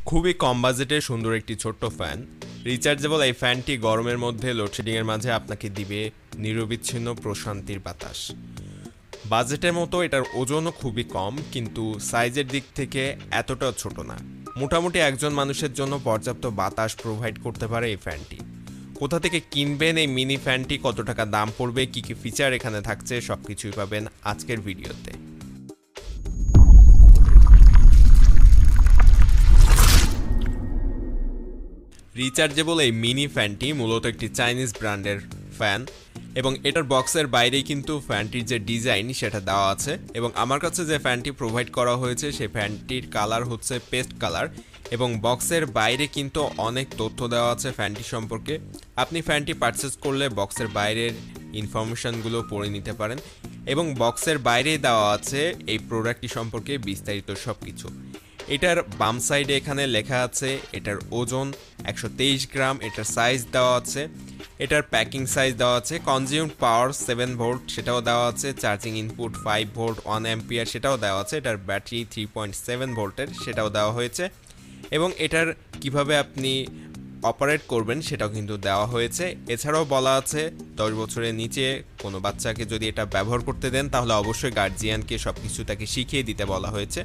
খুবই কম বাজেটে সুন্দর একটি ছোট্ট ফ্যান। রিচার্জেবল এই ফ্যানটি গরমের মধ্যে লোডশেডিংয়ের মাঝে আপনাকে দিবে নিরবিচ্ছিন্ন প্রশান্তির বাতাস। বাজেটের মতো এটার ওজনও খুবই কম, কিন্তু সাইজের দিক থেকে এতটাও ছোট না। মোটামুটি একজন মানুষের জন্য পর্যাপ্ত বাতাস প্রোভাইড করতে পারে এই ফ্যানটি। কোথা থেকে কিনবেন এই মিনি ফ্যানটি, কত টাকা দাম পড়বে, কী কী ফিচার এখানে থাকছে, সব কিছুই পাবেন আজকের ভিডিওতে। রিচার্জেবল এই মিনি ফ্যানটি মূলত একটি চাইনিজ ব্র্যান্ডের ফ্যান, এবং এটার বক্সের বাইরেই কিন্তু ফ্যানটির যে ডিজাইন সেটা দেওয়া আছে। এবং আমার কাছে যে ফ্যানটি প্রোভাইড করা হয়েছে সেই ফ্যানটির কালার হচ্ছে পেস্ট কালার, এবং বক্সের বাইরে কিন্তু অনেক তথ্য দেওয়া আছে ফ্যানটি সম্পর্কে। আপনি ফ্যানটি পারচেস করলে বক্সের বাইরের ইনফরমেশনগুলো পড়ে নিতে পারেন, এবং বক্সের বাইরেই দেওয়া আছে এই প্রোডাক্টটি সম্পর্কে বিস্তারিত সব কিছু। এটার বাম সাইডে এখানে লেখা আছে এটার ওজন 123 গ্রাম, এটার সাইজ দেওয়া আছে, এটার প্যাকিং সাইজ দেওয়া আছে, কনজিউমড পাওয়ার 7 ভোল্ট সেটাও দেওয়া আছে, চার্জিং ইনপুট 5 ভোল্ট 1 অ্যাম্পিয়ার সেটাও দেওয়া আছে, এটার ব্যাটারি 3.7 ভোল্টের সেটাও দেওয়া হয়েছে, এবং এটার কিভাবে আপনি অপারেট করবেন সেটাও কিন্তু দেওয়া হয়েছে। এছাড়াও বলা আছে 10 বছরের নিচে কোনো বাচ্চাকে যদি এটা ব্যবহার করতে দেন তাহলে অবশ্যই গার্জিয়ানকে সব কিছু তাকে শিখিয়ে দিতে বলা হয়েছে।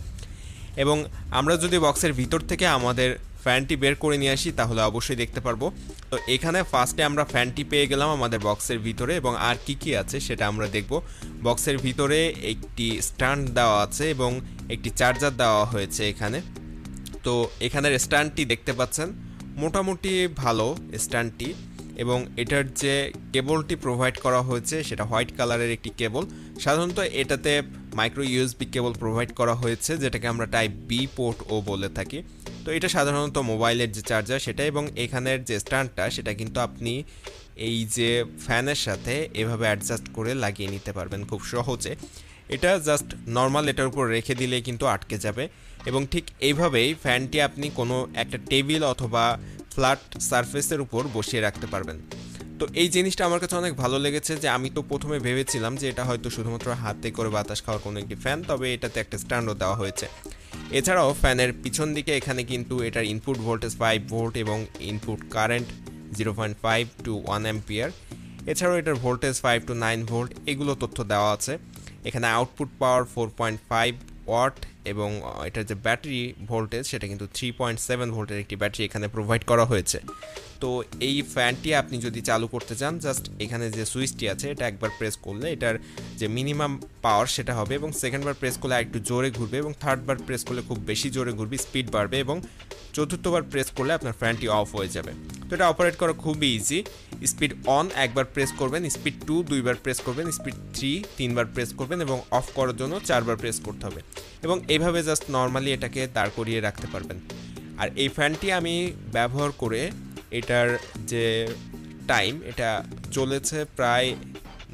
এবং আমরা যদি বক্সের ভিতর থেকে আমাদের ফ্যানটি বের করে নিয়ে আসি তাহলে অবশ্যই দেখতে পারবো। তো এখানে ফার্স্টে আমরা ফ্যানটি পেয়ে গেলাম আমাদের বক্সের ভিতরে, এবং আর কি কি আছে সেটা আমরা দেখব। বক্সের ভিতরে একটি স্ট্যান্ড দেওয়া আছে এবং একটি চার্জার দেওয়া হয়েছে এখানে। তো এখানের স্ট্যান্ডটি দেখতে পাচ্ছেন, মোটামুটি ভালো স্ট্যান্ডটি, এবং এটার যে কেবলটি প্রোভাইড করা হয়েছে সেটা হোয়াইট কালারের একটি কেবল। সাধারণত এটাতে মাইক্রো ইউএসবি কেবল প্রোভাইড করা হয়েছে, যেটাকে আমরা টাইপ বি পোর্ট ও বলে থাকি। তো এটা সাধারণত মোবাইলের যে চার্জার সেটা, এবং এখানের যে স্ট্যান্ডটা সেটা কিন্তু আপনি এই যে ফ্যানের সাথে এভাবে অ্যাডজাস্ট করে লাগিয়ে নিতে পারবেন খুব সহজে। এটা জাস্ট নর্মাল এটার উপর রেখে দিলে কিন্তু আটকে যাবে, এবং ঠিক এইভাবেই ফ্যানটি আপনি কোনো একটা টেবিল অথবা ফ্ল্যাট সারফেসের উপর বসিয়ে রাখতে পারবেন। তো এই জিনিসটা আমার কাছে অনেক ভালো লেগেছে, যে আমি তো প্রথমে ভেবেছিলাম যে এটা হয়তো শুধুমাত্র হাতে করে বাতাস খাওয়ার কোনো একটি ফ্যান, তবে এটাতে একটা স্ট্যান্ডও দেওয়া হয়েছে। এছাড়াও ফ্যানের পিছন দিকে এখানে কিন্তু এটার ইনপুট ভোল্টেজ 5 ভোল্ট এবং ইনপুট কারেন্ট 0.5 টু 1 অ্যাম্পিয়ার। এছাড়াও এটার ভোল্টেজ 5 টু 9 ভোল্ট, এগুলো তথ্য দেওয়া আছে। এখানে আউটপুট পাওয়ার 4.5 ওয়াট, এবং এটার যে ব্যাটারি ভোল্টেজ সেটা কিন্তু 3.7 ভোল্টের একটি ব্যাটারি এখানে প্রোভাইড করা হয়েছে। তো এই ফ্যানটি আপনি যদি চালু করতে চান, জাস্ট এখানে যে সুইচটি আছে এটা একবার প্রেস করলে এটার যে মিনিমাম পাওয়ার সেটা হবে, এবং সেকেন্ডবার প্রেস করলে একটু জোরে ঘুরবে, এবং থার্ডবার প্রেস করলে খুব বেশি জোরে ঘুরবে, স্পিড বাড়বে, এবং চতুর্থবার প্রেস করলে আপনার ফ্যানটি অফ হয়ে যাবে। তো এটা অপারেট করা খুবই ইজি। স্পিড অন একবার প্রেস করবেন, স্পিড 2 দুইবার প্রেস করবেন, স্পিড 3 তিনবার প্রেস করবেন, এবং অফ করার জন্য 4বার প্রেস করতে হবে, এবং এইভাবে জাস্ট নর্মালি এটাকে দাঁড় করিয়ে রাখতে পারবেন। আর এই ফ্যানটি আমি ব্যবহার করে এটার যে টাইম এটা চলেছে প্রায়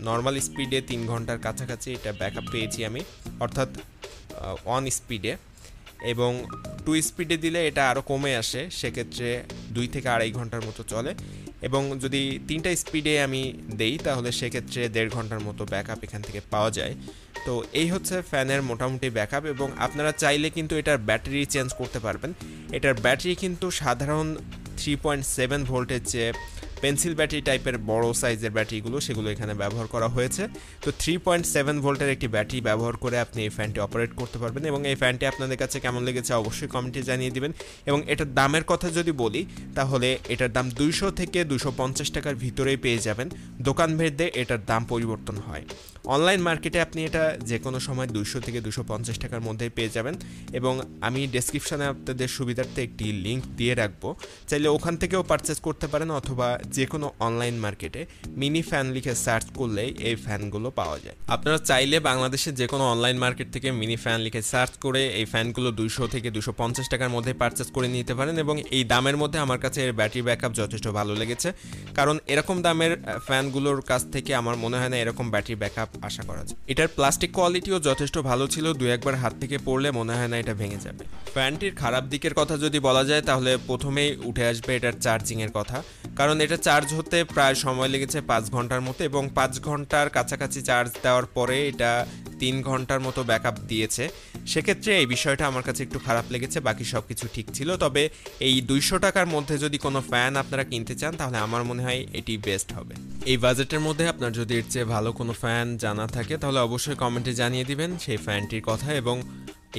নর্মাল স্পিডে 3 ঘন্টার কাছাকাছি এটা ব্যাকআপ পেয়েছি আমি, অর্থাৎ 1 স্পিডে, এবং 2 স্পিডে দিলে এটা আরও কমে আসে, সেক্ষেত্রে 2 থেকে 2.5 ঘন্টার মতো চলে, এবং যদি 3টা স্পিডে আমি দেই তাহলে সেক্ষেত্রে 1.5 ঘন্টার মতো ব্যাকআপ এখান থেকে পাওয়া যায়। তো এই হচ্ছে ফ্যানের মোটামুটি ব্যাকআপ, এবং আপনারা চাইলে কিন্তু এটার ব্যাটারি চেঞ্জ করতে পারবেন। এটার ব্যাটারি কিন্তু সাধারণ 3.7 ভোল্টের যে পেন্সিল ব্যাটারি টাইপের বড় সাইজের ব্যাটারিগুলো সেগুলো এখানে ব্যবহার করা হয়েছে। তো 3.7 ভোল্টের একটি ব্যাটারি ব্যবহার করে আপনি এই ফ্যানটি অপারেট করতে পারবেন, এবং এই ফ্যানটি আপনাদের কাছে কেমন লেগেছে অবশ্যই কমেন্টে জানিয়ে দিবেন। এবং এটার দামের কথা যদি বলি তাহলে এটার দাম 200 থেকে 250 টাকার ভিতরেই পেয়ে যাবেন। দোকান ভেদে এটার দাম পরিবর্তন হয়। অনলাইন মার্কেটে আপনি এটা যে কোনো সময় 200 থেকে 250 টাকার মধ্যেই পেয়ে যাবেন, এবং আমি ডেসক্রিপশনে আপনাদের সুবিধার্থে একটি লিঙ্ক দিয়ে রাখবো, চাইলে ওখান থেকেও পারচেস করতে পারেন, অথবা যে কোনো অনলাইন মার্কেটে মিনি ফ্যান লিখে সার্চ করলেই এই ফ্যানগুলো পাওয়া যায়। আপনারা চাইলে বাংলাদেশের যে কোনো অনলাইন মার্কেট থেকে মিনি ফ্যান লিখে সার্চ করে এই ফ্যানগুলো 200 থেকে 250 টাকার মধ্যে পারচেস করে নিতে পারেন, এবং এই দামের মধ্যে আমার কাছে এর ব্যাটারি ব্যাকআপ যথেষ্ট ভালো লেগেছে, কারণ এরকম দামের ফ্যানগুলোর কাছ থেকে আমার মনে হয় না এরকম ব্যাটারি ব্যাকআপ আশা করা যায়। এটার প্লাস্টিক কোয়ালিটিও যথেষ্ট ভালো ছিল, 2-1বার হাত থেকে পড়লে মনে হয় না এটা ভেঙে যাবে। ফ্যানটির খারাপ দিকের কথা যদি বলা যায় তাহলে প্রথমেই উঠে আসবে এটার চার্জিংয়ের কথা, কারণ এটা চার্জ হতে প্রায় সময় লেগেছে 5 ঘন্টার মতো, এবং 5 ঘন্টার কাছাকাছি চার্জ দেওয়ার পরে এটা 3 ঘন্টার মতো ব্যাকআপ দিয়েছে। সেক্ষেত্রে এই বিষয়টা আমার কাছে একটু খারাপ লেগেছে, বাকি সব কিছু ঠিক ছিল। তবে এই 200 টাকার মধ্যে যদি কোনো ফ্যান আপনারা কিনতে চান তাহলে আমার মনে হয় এটি বেস্ট হবে। এই বাজেটের মধ্যে আপনার যদি এর চেয়ে ভালো কোনো ফ্যান জানা থাকে তাহলে অবশ্যই কমেন্টে জানিয়ে দিবেন সেই ফ্যানটির কথা, এবং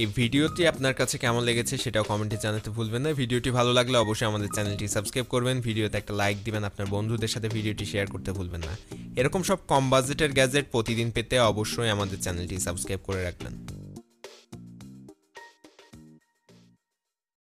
এই ভিডিওটি আপনার কাছে কেমন লেগেছে সেটাও কমেন্টে জানাতে ভুলবেন না। ভিডিওটি ভালো লাগলে অবশ্যই আমাদের চ্যানেলটি সাবস্ক্রাইব করবেন, ভিডিওতে একটা লাইক দিবেন, আপনার বন্ধুদের সাথে ভিডিওটি শেয়ার করতে ভুলবেন না। এরকম সব কম বাজেটের গ্যাজেট প্রতিদিন পেতে অবশ্যই আমাদের চ্যানেলটি সাবস্ক্রাইব করে রাখবেন।